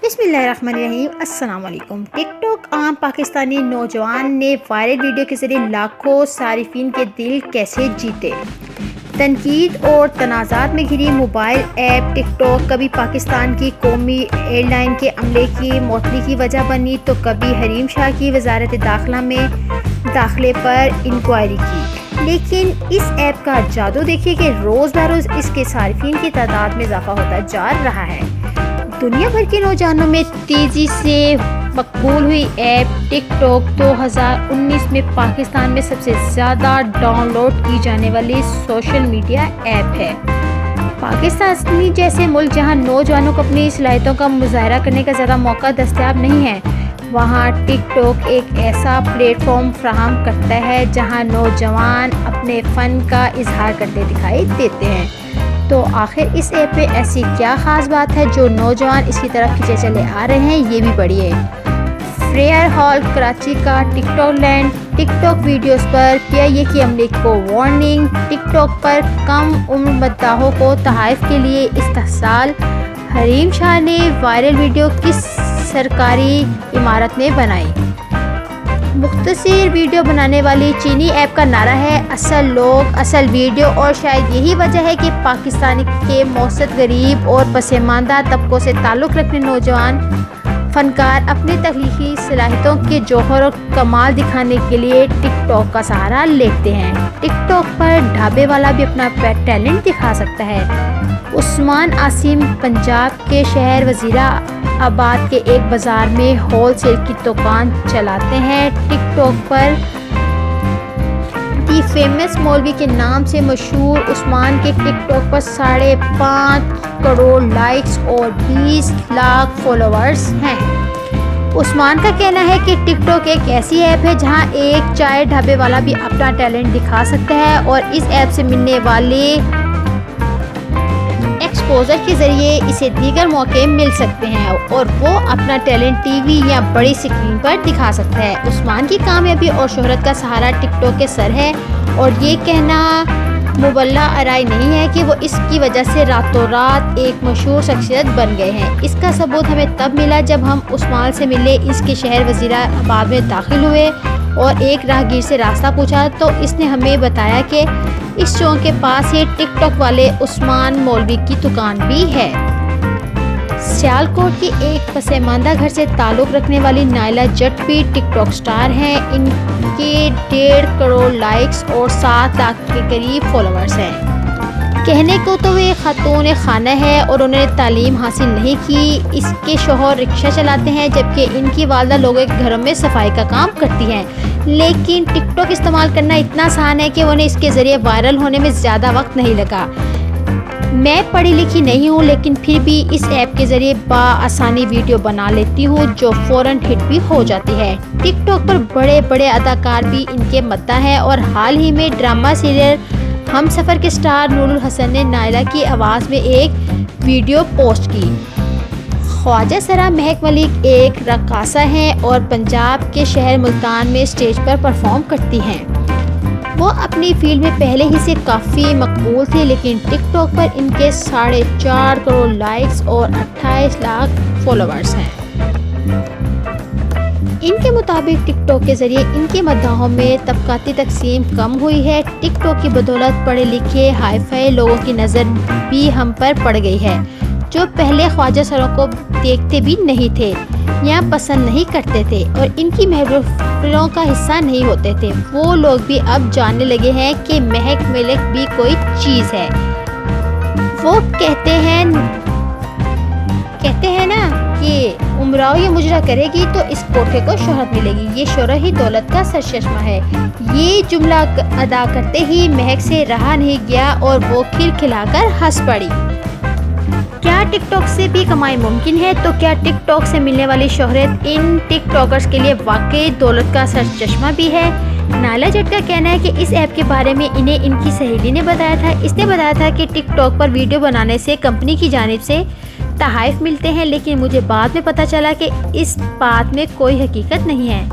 बिस्मिल्लाहिर्रहमानिर्रहीम। अस्सलाम वालेकुम। टिकटॉक आम पाकिस्तानी नौजवान ने वायरल वीडियो के ज़रिए लाखों सारिफिन के दिल कैसे जीते। तनकीद और तनाज़ात में घिरी मोबाइल ऐप टिकटॉक कभी पाकिस्तान की कौमी एयरलाइन के अमले की मौतनी की वजह बनी तो कभी हरीम शाह की वजारत दाखिला में दाखिले पर इंक्वायरी की। लेकिन इस ऐप का जादू देखिए कि रोज़ बरोज़ इसके सारिफिन की तादाद में इजाफा होता जा रहा है। दुनिया भर के नौजवानों में तेज़ी से मकबूल हुई ऐप टिकटॉक 2019 में पाकिस्तान में सबसे ज़्यादा डाउनलोड की जाने वाली सोशल मीडिया ऐप है। पाकिस्तान जैसे मुल्क जहां नौजवानों को अपनी सलाहियतों का मुजाहरा करने का ज़्यादा मौका दस्तयाब नहीं है, वहां टिकटॉक एक ऐसा प्लेटफॉर्म फराहम करता है जहां नौजवान अपने फ़न का इजहार करते दिखाई देते हैं। तो आखिर इस ऐप पे ऐसी क्या ख़ास बात है जो नौजवान इसकी तरफ खींचे चले आ रहे हैं, ये भी पढ़िए। फ्रेयर हॉल कराची का टिकटॉक लैंड, टिकटॉक वीडियोस पर PIA की अमले को वार्निंग, टिकटॉक पर कम उम्र मद्दाहों को तहफ़्फ़ुज़ के लिए इस्तेहसाल, हरीम शाह ने वायरल वीडियो किस सरकारी इमारत में बनाई। मुख्तसर वीडियो बनाने वाली चीनी ऐप का नारा है असल लोग असल वीडियो, और शायद यही वजह है कि पाकिस्तान के मौसत गरीब और पसमानदा तबकों से ताल्लुक़ रखने नौजवान फ़नकार अपनी तख्लीकी सलाहियतों के जौहर और कमाल दिखाने के लिए टिकटॉक का सहारा लेते हैं। टिकटॉक पर ढाबे वाला भी अपना टैलेंट दिखा सकता है। उस्मान आसिम पंजाब के शहर वजीरा आबाद के एक बाज़ार में होल सेल की दुकान चलाते हैं। टिकटॉक पर दी फेमस मौलवी के नाम से मशहूर उस्मान के टिकटॉक पर 5.5 करोड़ लाइक्स और 20 लाख फॉलोअर्स हैं। उस्मान का कहना है कि टिकटॉक एक ऐसी ऐप है जहां एक चाय ढाबे वाला भी अपना टैलेंट दिखा सकता है और इस ऐप से मिलने वाले एक्सपोजर के ज़रिए इसे दीगर मौके मिल सकते हैं और वो अपना टैलेंट टीवी या बड़ी स्क्रीन पर दिखा सकता है। उस्मान की कामयाबी और शोहरत का सहारा टिकटॉक के सर है और ये कहना मुबल्ला आराई नहीं है कि वो इसकी वजह से रातों रात एक मशहूर शख्सियत बन गए हैं। इसका सबूत हमें तब मिला जब हम उस्मान से मिले, इसके शहर वज़ीराबाद में दाखिल हुए और एक राहगीर से रास्ता पूछा तो इसने हमें बताया कि इस चौक के पास ही टिकटॉक वाले उस्मान मौलवी की दुकान भी है। सियालकोट के एक पसमानदा घर से ताल्लुक़ रखने वाली नाइला जट भी टिकटॉक स्टार हैं। इनके 1.5 करोड़ लाइक्स और 7 लाख के करीब फॉलोअर्स हैं। कहने को तो वे खातून खाना है और उन्होंने तालीम हासिल नहीं की। इसके शौहर रिक्शा चलाते हैं जबकि इनकी वालदा लोगों के घरों में सफाई का काम करती हैं। लेकिन टिकटॉक इस्तेमाल करना इतना आसान है कि उन्हें इसके ज़रिए वायरल होने में ज़्यादा वक्त नहीं लगा। मैं पढ़ी लिखी नहीं हूँ लेकिन फिर भी इस ऐप के ज़रिए आसानी वीडियो बना लेती हूँ जो फ़ौरन हिट भी हो जाती है। टिकटॉक पर बड़े बड़े अदाकार भी इनके मद्दा हैं और हाल ही में ड्रामा सीरियल हम सफ़र के स्टार नूरुल हसन ने नाइला की आवाज़ में एक वीडियो पोस्ट की। ख्वाजा सरा महक मलिक एक रक्कासा हैं और पंजाब के शहर मुल्तान में स्टेज पर परफॉर्म करती हैं। वो अपनी फील्ड में पहले ही से काफ़ी मकबूल थे लेकिन टिकटॉक पर इनके 4.5 करोड़ लाइक्स और 28 लाख फॉलोअर्स हैं। इनके मुताबिक टिकटॉक के ज़रिए इनके मद्दाहों में तबकाती तकसीम कम हुई है। टिकटॉक की बदौलत पढ़े लिखे हाई फाई लोगों की नज़र भी हम पर पड़ गई है जो पहले ख्वाजा सरों को देखते भी नहीं थे या पसंद नहीं करते थे और इनकी महफिलों का हिस्सा नहीं होते थे। वो लोग भी अब जानने लगे हैं कि महक मलिक भी कोई चीज़ है। वो कहते हैं ना कि उमराओ ये मुजरा करेगी तो इस कोठे को शोहरत मिलेगी, ये शोहरत ही दौलत का सरचश्मा है। ये जुमला अदा करते ही महक से रहा नहीं गया और वो खिलखिलाकर हंस पड़ी। क्या टिकटॉक से भी कमाई मुमकिन है? तो क्या टिकटॉक से मिलने वाली शोहरत इन टिकटॉकर्स के लिए वाकई दौलत का सरचश्मा भी है? नाइला जट का कहना है कि इस ऐप के बारे में इन्हें इनकी सहेली ने बताया था। इसने बताया था कि टिकटॉक पर वीडियो बनाने से कंपनी की जानिब से तहफ़्फ़ुज़ मिलते हैं, लेकिन मुझे बाद में पता चला कि इस बात में कोई हकीकत नहीं है।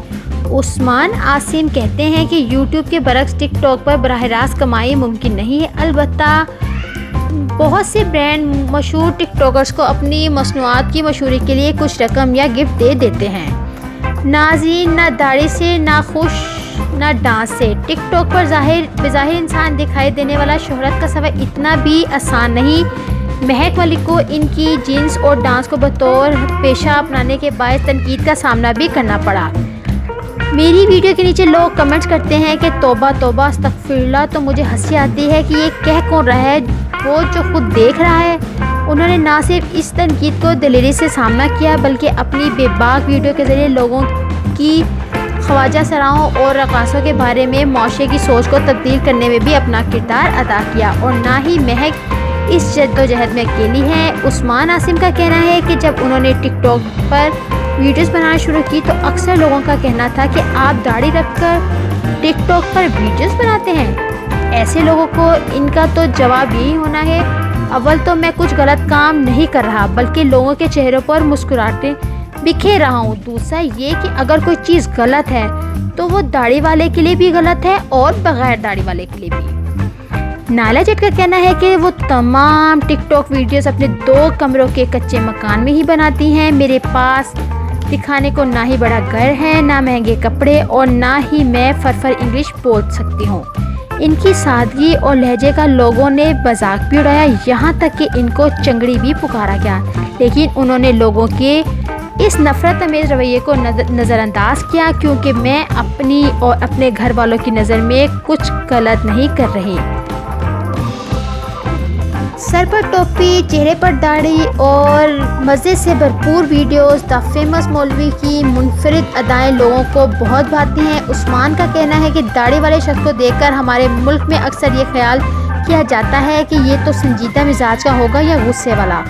उस्मान आसिम कहते हैं कि यूट्यूब के बरक्स टिकटॉक पर बराह रास्त कमाई मुमकिन नहीं है। अलबत्ता بہت سے برانڈ مشہور ٹک ٹاکرز کو اپنی مصنوعات کی مشہوری کے لیے کچھ رقم یا گفٹ دے دیتے ہیں۔ ناظرین، نہ داڑھی سے، نہ خوش، نہ ڈانس سے ٹک ٹاک پر بظاہر انسان دکھائی دینے والا شہرت کا سفر اتنا بھی آسان نہیں۔ مہک ملک کو ان کی جنس اور ڈانس کو بطور پیشہ اپنانے کے باعث تنقید کا سامنا بھی کرنا پڑا۔ میری ویڈیو کے نیچے لوگ کمنٹس کرتے ہیں کہ توبہ توبہ استغفر اللہ، تو مجھے ہنسی آتی ہے کہ یہ کہہ کون رہا ہے، وہ جو خود دیکھ رہا ہے۔ انہوں نے نہ صرف اس تنقید کو دلیری سے سامنا کیا بلکہ اپنی بے باک ویڈیو کے ذریعے لوگوں کی خواجہ سراؤں اور رقاصوں کے بارے میں معاشرے کی سوچ کو تبدیل کرنے میں بھی اپنا کردار ادا کیا۔ اور نہ ہی مہک اس جد و جہد میں اکیلی ہیں۔ عثمان عاصم کا کہنا ہے کہ جب انہوں نے ٹک ٹاک پر ویڈیوز بنانا شروع کی تو اکثر لوگوں کا کہنا تھا کہ آپ داڑھی رکھ کر ٹک ٹاک پر ویڈیوز بناتے ہیں۔ ایسے لوگوں کو ان کا تو جواب یہی ہونا ہے، اول تو میں کچھ غلط کام نہیں کر رہا بلکہ لوگوں کے چہروں پر مسکراہٹیں بکھیر رہا ہوں۔ دوسرا یہ کہ اگر کوئی چیز غلط ہے تو وہ داڑھی والے کے لیے بھی غلط ہے اور بغیر داڑھی والے کے لیے بھی۔ نائلہ جٹ کا کہنا ہے کہ وہ تمام ٹک ٹاک ویڈیوز اپنے 2 کمروں کے کچے مکان میں ہی بناتی ہیں۔ میرے پاس دکھانے کو نہ ہی بڑا گھر ہے، نہ مہنگے کپڑے، اور نہ ہی میں فرفر انگلش بول سکتی ہوں۔ ان کی سادگی اور لہجے کا لوگوں نے مذاق بھی اڑایا، یہاں تک کہ ان کو چنگڑی بھی پکارا گیا، لیکن انہوں نے لوگوں کے اس نفرت امیز رویے کو نظر انداز کیا کیونکہ میں اپنی اور اپنے گھر والوں کی نظر میں کچھ غلط نہیں کر رہی۔ سر پر ٹوپی، چہرے پر داڑھی اور مزے سے بھرپور ویڈیوز، دا فیمس مولوی کی منفرد ادائیں لوگوں کو بہت بھاتی ہیں۔ عثمان کا کہنا ہے کہ داڑھی والے شخص کو دیکھ کر ہمارے ملک میں اکثر یہ خیال کیا جاتا ہے کہ یہ تو سنجیدہ مزاج کا ہوگا یا غصے والا۔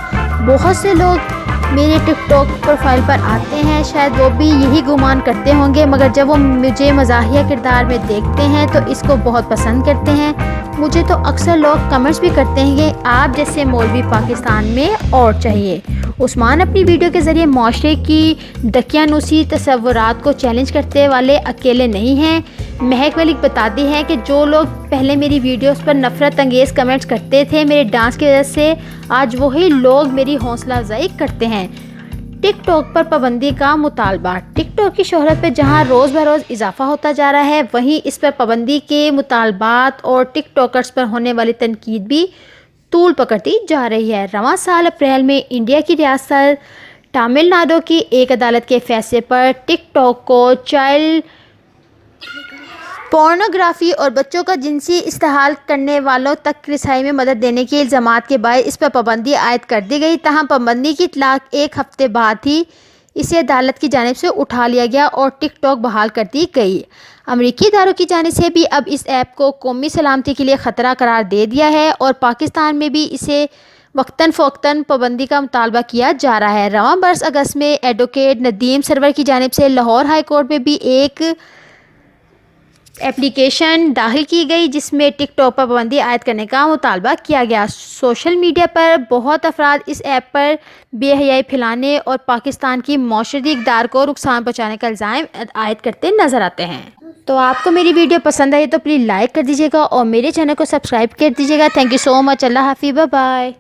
بہت سے لوگ میرے ٹک ٹاک پروفائل پر آتے ہیں، شاید وہ بھی یہی گمان کرتے ہوں گے، مگر جب وہ مجھے مزاحیہ کردار میں دیکھتے ہیں تو اس کو بہت پسند کرتے ہیں۔ مجھے تو اکثر لوگ کمنٹس بھی کرتے ہیں کہ آپ جیسے مولوی پاکستان میں اور چاہیے۔ عثمان اپنی ویڈیو کے ذریعے معاشرے کی دقیانوسی تصورات کو چیلنج کرتے والے اکیلے نہیں ہیں۔ مہک ملک بتاتی ہیں کہ جو لوگ پہلے میری ویڈیوز پر نفرت انگیز کمنٹس کرتے تھے میرے ڈانس کی وجہ سے، آج وہی لوگ میری حوصلہ افزائی کرتے ہیں۔ ٹک ٹاک پر پابندی کا مطالبہ۔ ٹک ٹاک کی شہرت پہ جہاں روز بروز اضافہ ہوتا جا رہا ہے، وہیں اس پر پابندی کے مطالبات اور ٹک ٹاکرز پر ہونے والی تنقید بھی طول پکڑتی جا رہی ہے۔ رواں سال اپریل میں انڈیا کی ریاست تامل ناڈو کی ایک عدالت کے فیصلے پر ٹک ٹاک کو چائلڈ پورنوگرافی اور بچوں کا جنسی استحصال کرنے والوں تک رسائی میں مدد دینے کے الزامات کے باعث اس پر پابندی عائد کر دی گئی۔ تاہم پابندی کی اطلاع ایک ہفتے بعد ہی اسے عدالت کی جانب سے اٹھا لیا گیا اور ٹک ٹاک بحال کر دی گئی۔ امریکی اداروں کی جانب سے بھی اب اس ایپ کو قومی سلامتی کے لیے خطرہ قرار دے دیا ہے اور پاکستان میں بھی اسے وقتاً فوقتاً پابندی کا مطالبہ کیا جا رہا ہے۔ رواں برس اگست میں ایڈوکیٹ ندیم سرور کی جانب سے لاہور ہائی کورٹ میں بھی ایک اپلیکیشن داخل کی گئی جس میں ٹک ٹاک پر پابندی عائد کرنے کا مطالبہ کیا گیا۔ سوشل میڈیا پر بہت افراد اس ایپ پر بے حیائی پھیلانے اور پاکستان کی معاشرتی اقدار کو نقصان پہنچانے کا الزام عائد کرتے نظر آتے ہیں۔ تو آپ کو میری ویڈیو پسند آئی تو پلیز لائک کر دیجیے گا اور میرے چینل کو سبسکرائب کر دیجیے گا۔ تھینک یو سو مچ۔ اللہ حافظ، بائے بائے۔